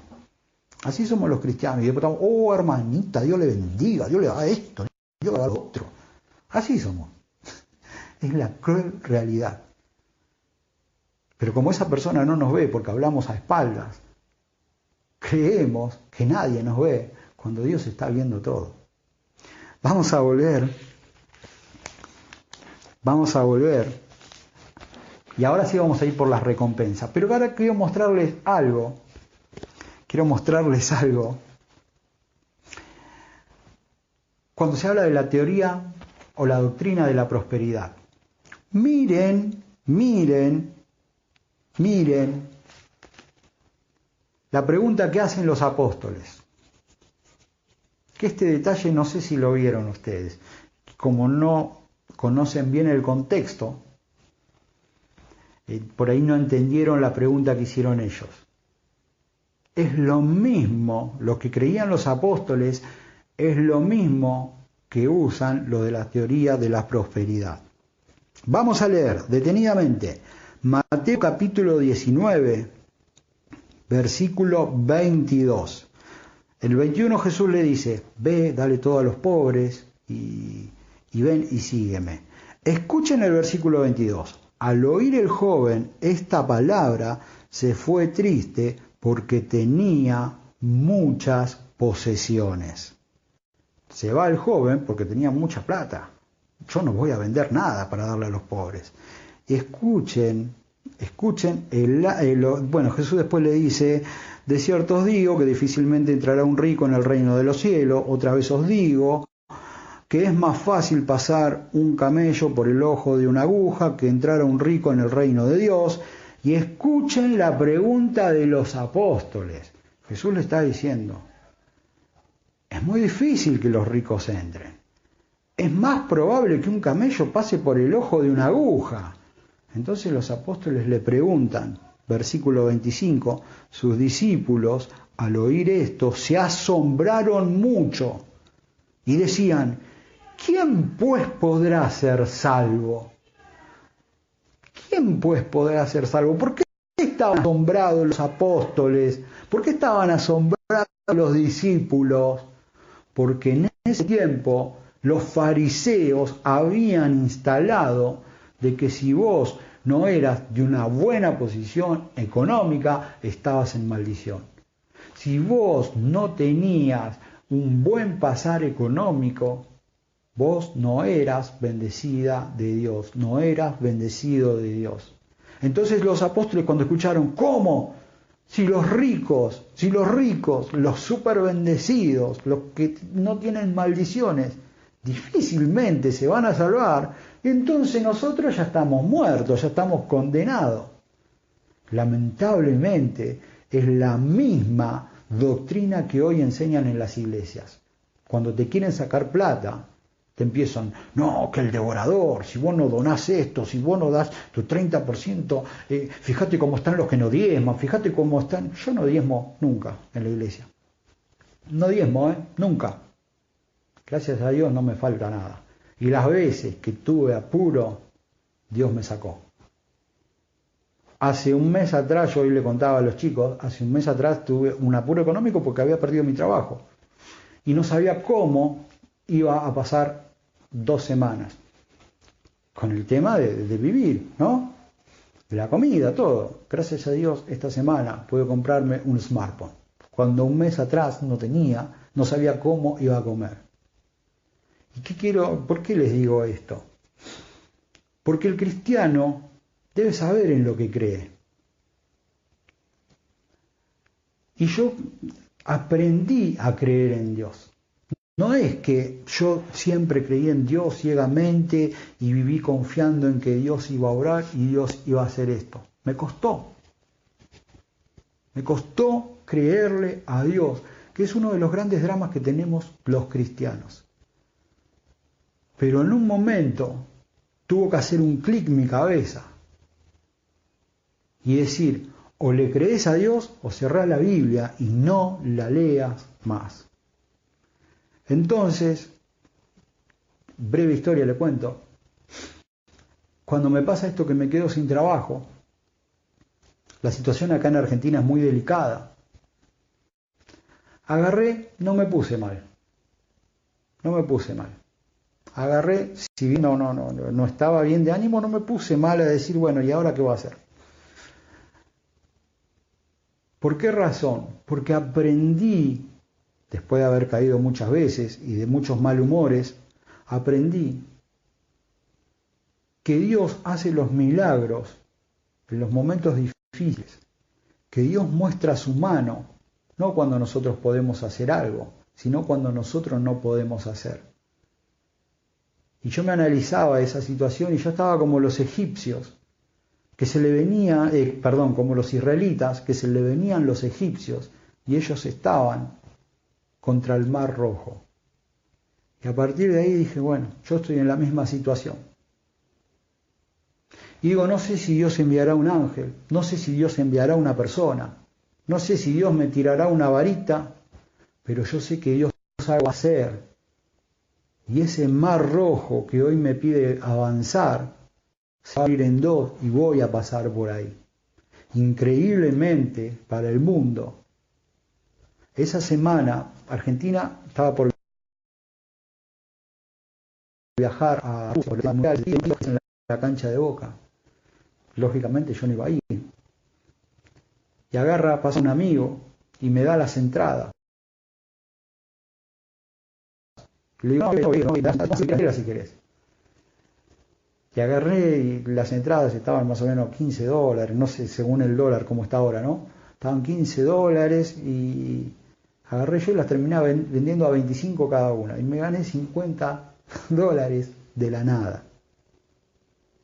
Así somos los cristianos. Y después estamos, oh, hermanita, Dios le bendiga, Dios le haga esto, Dios le haga lo otro. Así somos. Es la cruel realidad. Pero como esa persona no nos ve porque hablamos a espaldas, creemos que nadie nos ve cuando Dios está viendo todo. Vamos a volver. Y ahora sí vamos a ir por las recompensas. Pero ahora quiero mostrarles algo quiero mostrarles algo. Cuando se habla de la teoría o la doctrina de la prosperidad, miren la pregunta que hacen los apóstoles. Que este detalle no sé si lo vieron ustedes. Como no conocen bien el contexto, por ahí no entendieron la pregunta que hicieron ellos. Es lo mismo, lo que creían los apóstoles, es lo mismo que usan lo de la teoría de la prosperidad. Vamos a leer detenidamente Mateo capítulo 19, versículo 22. El 21 Jesús le dice, ve, dale todo a los pobres y ven y sígueme. Escuchen el versículo 22. Al oír el joven esta palabra, se fue triste porque tenía muchas posesiones. Se va el joven porque tenía mucha plata. Yo no voy a vender nada para darle a los pobres. Escuchen, bueno, Jesús después le dice, de cierto os digo que difícilmente entrará un rico en el reino de los cielos. Otra vez os digo que es más fácil pasar un camello por el ojo de una aguja que entrar a un rico en el reino de Dios. Y escuchen la pregunta de los apóstoles. Jesús le está diciendo, es muy difícil que los ricos entren. Es más probable que un camello pase por el ojo de una aguja. Entonces los apóstoles le preguntan, versículo 25, sus discípulos al oír esto se asombraron mucho y decían, ¿quién pues podrá ser salvo? ¿Quién pues podrá ser salvo? ¿Por qué estaban asombrados los apóstoles? ¿Por qué estaban asombrados los discípulos? Porque en ese tiempo los fariseos habían instalado de que si vos no eras de una buena posición económica, estabas en maldición. Si vos no tenías un buen pasar económico, vos no eras bendecida de Dios, no eras bendecido de Dios. Entonces los apóstoles cuando escucharon, ¿cómo? Si los ricos, los super bendecidos, los que no tienen maldiciones, difícilmente se van a salvar, entonces nosotros ya estamos muertos, ya estamos condenados. Lamentablemente es la misma doctrina que hoy enseñan en las iglesias. Cuando te quieren sacar plata, te empiezan, no, que el devorador, si vos no donás esto, si vos no das tu 30%, fíjate cómo están los que no diezman, fíjate cómo están. Yo no diezmo nunca en la iglesia. No diezmo, nunca. Gracias a Dios no me falta nada. Y las veces que tuve apuro, Dios me sacó. Hace un mes atrás, yo hoy le contaba a los chicos, hace un mes atrás tuve un apuro económico porque había perdido mi trabajo. Y no sabía cómo iba a pasar 2 semanas. Con el tema de vivir, ¿no? De la comida, todo. Gracias a Dios, esta semana pude comprarme un smartphone. Cuando un mes atrás no sabía cómo iba a comer. ¿Y por qué les digo esto? Porque el cristiano debe saber en lo que cree. Y yo aprendí a creer en Dios. No es que yo siempre creí en Dios ciegamente y viví confiando en que Dios iba a obrar y Dios iba a hacer esto. Me costó. Me costó creerle a Dios, que es uno de los grandes dramas que tenemos los cristianos. Pero en un momento tuvo que hacer un clic en mi cabeza y decir, o le crees a Dios o cerrá la Biblia y no la leas más. Entonces, breve historia le cuento, cuando me pasa esto que me quedo sin trabajo, la situación acá en Argentina es muy delicada, agarré, no me puse mal. Agarré, si bien no estaba bien de ánimo, no me puse mal a decir, bueno, ¿y ahora qué voy a hacer? ¿Por qué razón? Porque aprendí, después de haber caído muchas veces y de muchos malhumores, aprendí que Dios hace los milagros en los momentos difíciles, que Dios muestra su mano no cuando nosotros podemos hacer algo, sino cuando nosotros no podemos hacer. Y yo me analizaba esa situación y yo estaba como los egipcios, que se le venía, como los israelitas, que se le venían los egipcios y ellos estaban contra el Mar Rojo. Y a partir de ahí dije, bueno, yo estoy en la misma situación. Y digo, no sé si Dios enviará un ángel, no sé si Dios enviará una persona, no sé si Dios me tirará una varita, pero yo sé que Dios sabe hacer. Y ese Mar Rojo que hoy me pide avanzar, se va a abrir en dos y voy a pasar por ahí. Increíblemente para el mundo, esa semana Argentina estaba por viajar a en la cancha de Boca. Lógicamente yo no iba a ir. Y pasa un amigo y me da las entradas. Le digo, no, si querés. Y agarré y las entradas estaban más o menos $15, no sé, según el dólar como está ahora, ¿no? Estaban $15 y agarré yo y las terminaba vendiendo a 25 cada una. Y me gané $50 de la nada.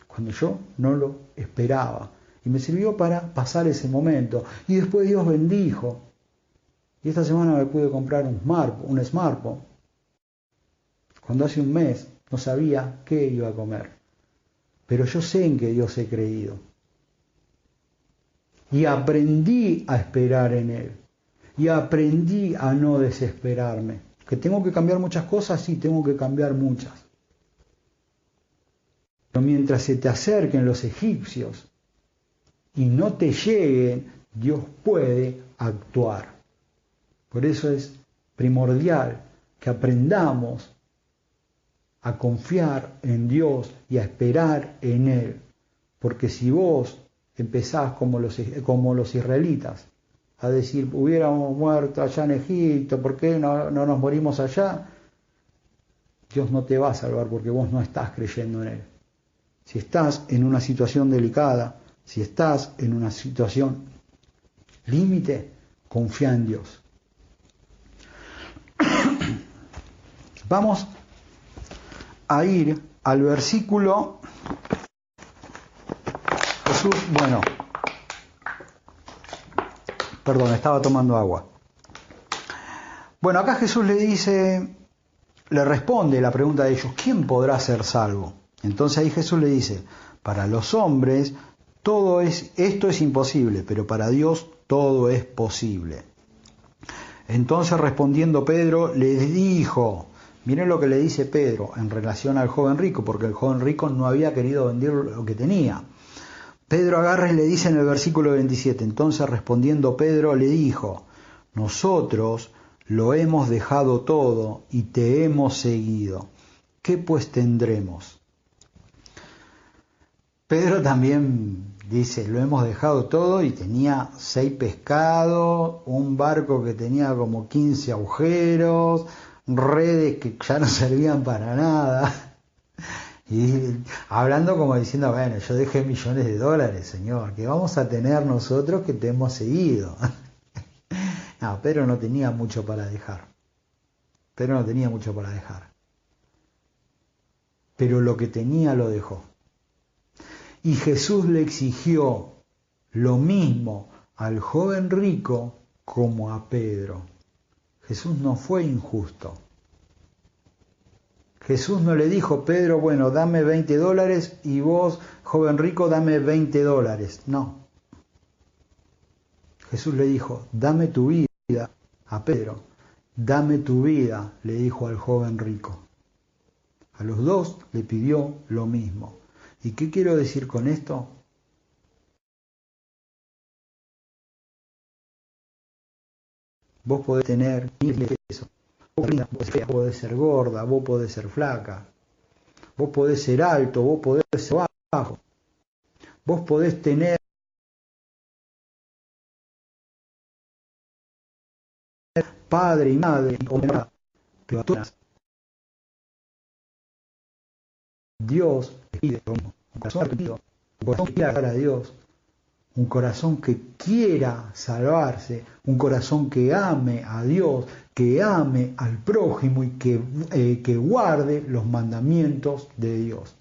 Cuando yo no lo esperaba. Y me sirvió para pasar ese momento. Y después Dios bendijo. Y esta semana me pude comprar un smartphone. Cuando hace un mes no sabía qué iba a comer. Pero yo sé en que Dios he creído. Y aprendí a esperar en Él. Y aprendí a no desesperarme. ¿Que tengo que cambiar muchas cosas? Sí, tengo que cambiar muchas. Pero mientras se te acerquen los egipcios y no te lleguen, Dios puede actuar. Por eso es primordial que aprendamos a confiar en Dios y a esperar en Él. Porque si vos empezás como los israelitas, a decir, hubiéramos muerto allá en Egipto, ¿por qué no nos morimos allá? Dios no te va a salvar porque vos no estás creyendo en Él. Si estás en una situación delicada, si estás en una situación límite, confía en Dios. Vamos a ir al versículo Jesús, estaba tomando agua. Bueno, acá Jesús le responde la pregunta de ellos, ¿quién podrá ser salvo? Entonces ahí Jesús le dice, para los hombres esto es imposible, pero para Dios todo es posible. Entonces respondiendo Pedro les dijo, miren lo que le dice Pedro en relación al joven rico, porque el joven rico no había querido vender lo que tenía. Pedro agarra y le dice en el versículo 27, entonces respondiendo Pedro le dijo, nosotros lo hemos dejado todo y te hemos seguido. ¿Qué pues tendremos? Pedro también dice, lo hemos dejado todo y tenía 6 pescados, un barco que tenía como 15 agujeros, redes que ya no servían para nada. Y hablando como diciendo, bueno, yo dejé millones de dólares, Señor, que vamos a tener nosotros que te hemos seguido. No, Pedro no tenía mucho para dejar. Pero lo que tenía lo dejó. Y Jesús le exigió lo mismo al joven rico como a Pedro. Jesús no fue injusto. Jesús no le dijo, Pedro, bueno, dame $20 y vos, joven rico, dame $20. No. Jesús le dijo, dame tu vida a Pedro. Dame tu vida, le dijo al joven rico. A los dos le pidió lo mismo. ¿Y qué quiero decir con esto? Vos podés tener miles de pesos. Vos podés ser gorda, vos podés ser flaca. Vos podés ser alto, vos podés ser bajo. Vos podés tener padre y madre, pero a todas Dios te pide lo mismo. Un corazón arrepentido, un corazón que quiere agradar a Dios, un corazón que quiera salvarse, un corazón que ame a Dios, que ame al prójimo y que guarde los mandamientos de Dios.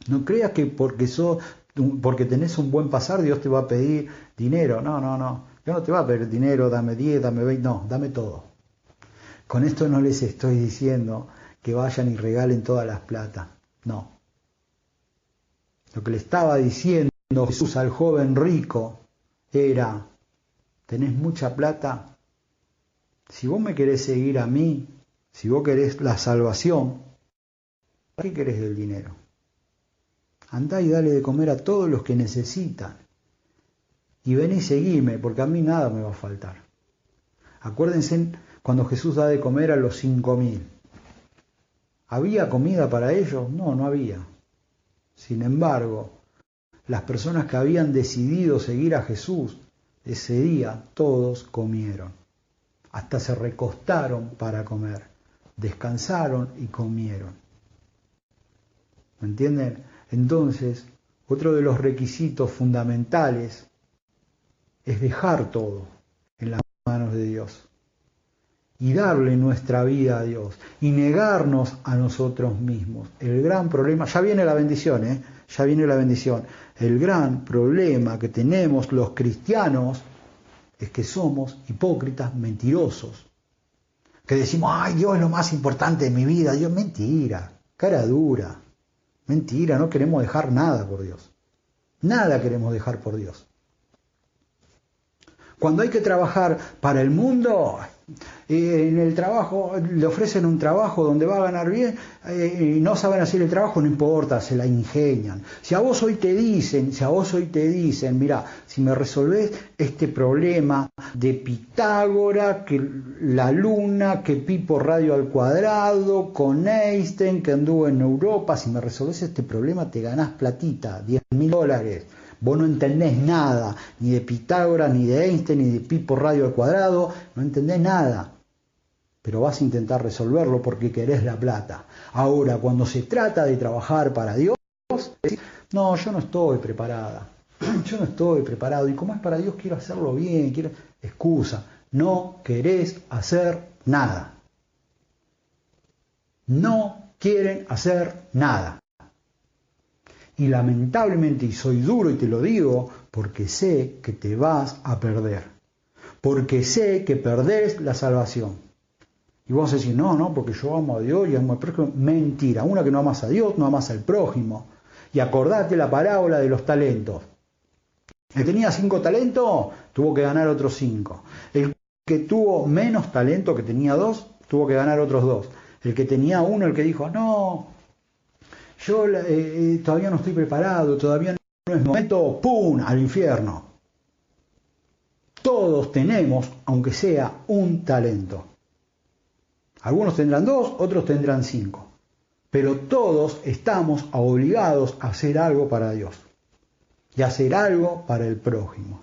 No creas que porque tenés un buen pasar, Dios te va a pedir dinero. No. Dios no te va a pedir dinero, dame 10, dame 20, no, dame todo. Con esto no les estoy diciendo que vayan y regalen todas las plata. No. Lo que le estaba diciendo Jesús al joven rico era: tenés mucha plata. Si vos me querés seguir a mí, si vos querés la salvación, ¿para qué querés el dinero? Andá y dale de comer a todos los que necesitan. Y ven y seguime, porque a mí nada me va a faltar. Acuérdense cuando Jesús da de comer a los 5.000. ¿Había comida para ellos? No, no había. Sin embargo, las personas que habían decidido seguir a Jesús, ese día todos comieron. Hasta se recostaron para comer. Descansaron y comieron. ¿Me entienden? Entonces, otro de los requisitos fundamentales es dejar todo en las manos de Dios y darle nuestra vida a Dios y negarnos a nosotros mismos. El gran problema, ya viene la bendición, ya viene la bendición. El gran problema que tenemos los cristianos es que somos hipócritas, mentirosos. Que decimos, ay, Dios es lo más importante de mi vida. Dios, mentira, cara dura. Mentira, no queremos dejar nada por Dios. Nada queremos dejar por Dios. Cuando hay que trabajar para el mundo, en el trabajo, le ofrecen un trabajo donde va a ganar bien, y no saben hacer el trabajo, no importa, se la ingenian. Si a vos hoy te dicen, mira, si me resolvés este problema de Pitágoras, que la luna, que pi por radio al cuadrado, con Einstein, que anduvo en Europa, si me resolvés este problema te ganás platita, $10.000. Vos no entendés nada, ni de Pitágoras, ni de Einstein, ni de pi por radio al cuadrado, no entendés nada. Pero vas a intentar resolverlo porque querés la plata. Ahora, cuando se trata de trabajar para Dios, decís, no, yo no estoy preparada. Yo no estoy preparado. Y como es para Dios, quiero hacerlo bien. Excusa, no querés hacer nada. No quieren hacer nada. Y lamentablemente, y soy duro y te lo digo, porque sé que te vas a perder. Porque sé que perdés la salvación. Y vos decís, no, porque yo amo a Dios y amo al prójimo. Mentira, una que no amas a Dios, no amas al prójimo. Y acordate la parábola de los talentos. El que tenía 5 talentos, tuvo que ganar otros 5. El que tuvo menos talento, que tenía 2, tuvo que ganar otros 2. El que tenía 1, el que dijo, no, yo todavía no estoy preparado, todavía no es momento, ¡pum!, al infierno. Todos tenemos, aunque sea un talento. Algunos tendrán 2, otros tendrán 5. Pero todos estamos obligados a hacer algo para Dios. Y a hacer algo para el prójimo.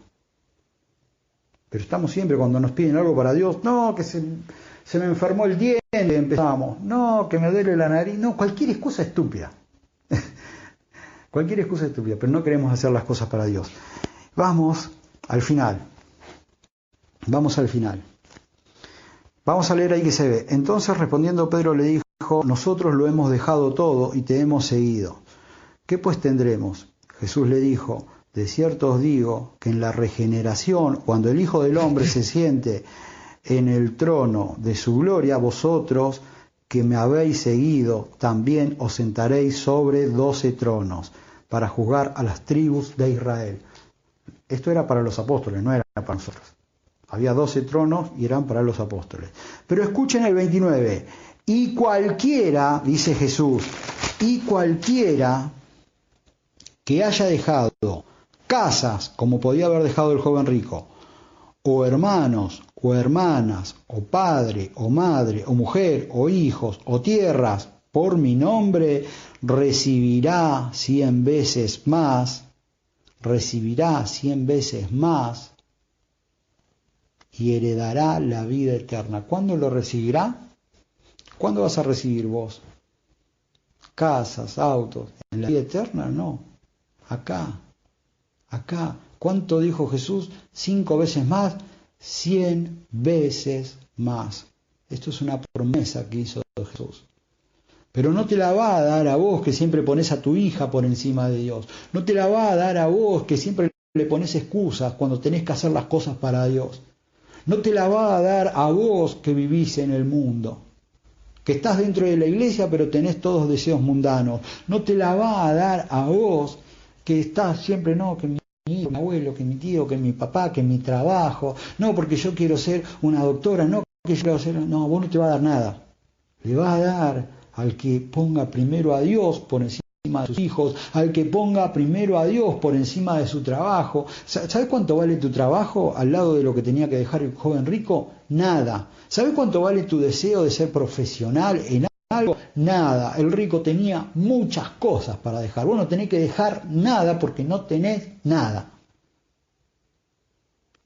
Pero estamos siempre cuando nos piden algo para Dios, no, que se me enfermó el diente, empezamos, no, que me duele la nariz, no, cualquier excusa estúpida. Cualquier excusa estúpida, pero no queremos hacer las cosas para Dios. Vamos al final. Vamos al final. Vamos a leer ahí que se ve. Entonces respondiendo Pedro le dijo, nosotros lo hemos dejado todo y te hemos seguido. ¿Qué pues tendremos? Jesús le dijo, de cierto os digo que en la regeneración, cuando el Hijo del Hombre se siente en el trono de su gloria, vosotros que me habéis seguido, también os sentaréis sobre 12 tronos, para juzgar a las tribus de Israel. Esto era para los apóstoles, no era para nosotros. Había 12 tronos y eran para los apóstoles. Pero escuchen el 29. Y cualquiera, dice Jesús, y cualquiera que haya dejado casas, como podía haber dejado el joven rico, o hermanos, o hermanas, o padre, o madre, o mujer, o hijos, o tierras, por mi nombre, recibirá 100 veces más, y heredará la vida eterna. ¿Cuándo lo recibirá? ¿Cuándo vas a recibir vos? Casas, autos, en la vida eterna, no, acá. Acá, ¿cuánto dijo Jesús? 5 veces más, 100 veces más. Esto es una promesa que hizo Jesús. Pero no te la va a dar a vos que siempre pones a tu hija por encima de Dios. No te la va a dar a vos que siempre le pones excusas cuando tenés que hacer las cosas para Dios. No te la va a dar a vos que vivís en el mundo, que estás dentro de la iglesia pero tenés todos deseos mundanos. No te la va a dar a vos que estás siempre, no, que mi hijo, mi abuelo, que mi tío, que mi papá, que mi trabajo, no, porque yo quiero ser una doctora, no, que yo quiero ser, no, vos no te va a dar nada. Le va a dar al que ponga primero a Dios por encima de sus hijos, al que ponga primero a Dios por encima de su trabajo. ¿Sabes cuánto vale tu trabajo al lado de lo que tenía que dejar el joven rico? Nada. ¿Sabes cuánto vale tu deseo de ser profesional en algo? Nada. El rico tenía muchas cosas para dejar. Vos no tenés que dejar nada porque no tenés nada.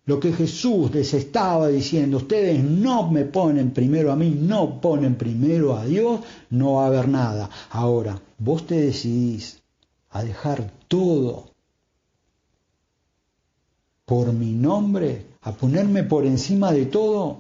Lo que Jesús les estaba diciendo, ustedes no me ponen primero a mí, no ponen primero a Dios, no va a haber nada. Ahora, vos te decidís a dejar todo por mi nombre, a ponerme por encima de todo,